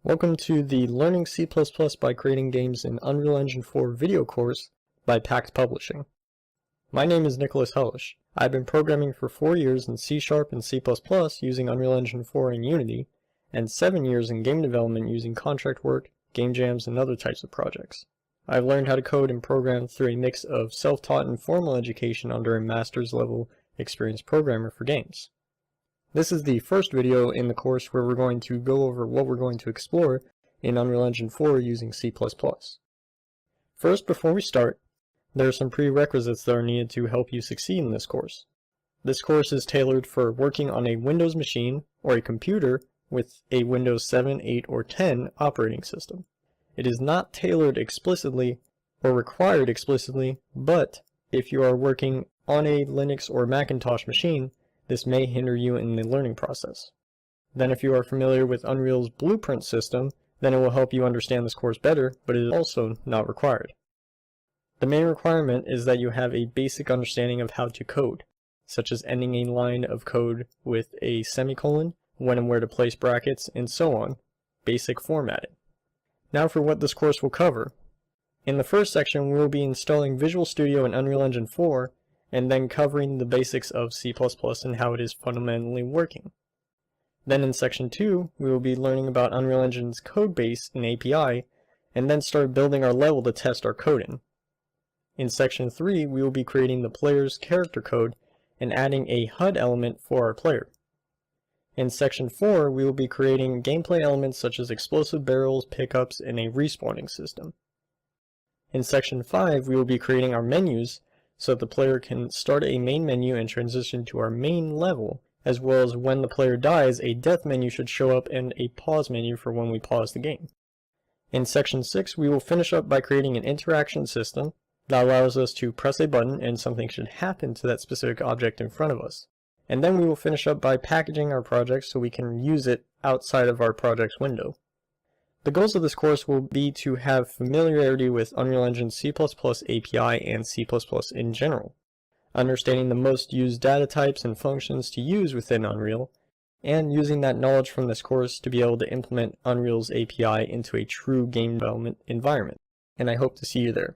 Welcome to the Learning C++ by Creating Games in Unreal Engine 4 video course by Pact Publishing. My name is Nicholas Hellish. I've been programming for 4 years in C# and C++ using Unreal Engine 4 and Unity, and 7 years in game development using contract work, game jams, and other types of projects. I've learned how to code and program through a mix of self-taught and formal education under a master's level experienced programmer for games. This is the first video in the course where we're going to go over what we're going to explore in Unreal Engine 4 using C++. First, before we start, there are some prerequisites that are needed to help you succeed in this course. This course is tailored for working on a Windows machine or a computer with a Windows 7, 8, or 10 operating system. It is not tailored explicitly or required explicitly, but if you are working on a Linux or Macintosh machine, this may hinder you in the learning process. Then if you are familiar with Unreal's blueprint system, then it will help you understand this course better, but it is also not required. The main requirement is that you have a basic understanding of how to code, such as ending a line of code with a semicolon, when and where to place brackets, and so on. Basic formatting. Now for what this course will cover. In the first section, we will be installing Visual Studio in Unreal Engine 4, and then covering the basics of C++ and how it is fundamentally working. Then in section 2, we will be learning about Unreal Engine's code base and API, and then start building our level to test our code in. In section 3, we will be creating the player's character code and adding a HUD element for our player. In section 4, we will be creating gameplay elements such as explosive barrels, pickups, and a respawning system. In section 5, we will be creating our menus so that the player can start a main menu and transition to our main level, as well as when the player dies, a death menu should show up and a pause menu for when we pause the game. In section 6, we will finish up by creating an interaction system that allows us to press a button and something should happen to that specific object in front of us. And then we will finish up by packaging our project so we can use it outside of our project's window. The goals of this course will be to have familiarity with Unreal Engine C++ API and C++ in general, understanding the most used data types and functions to use within Unreal, and using that knowledge from this course to be able to implement Unreal's API into a true game development environment. And I hope to see you there.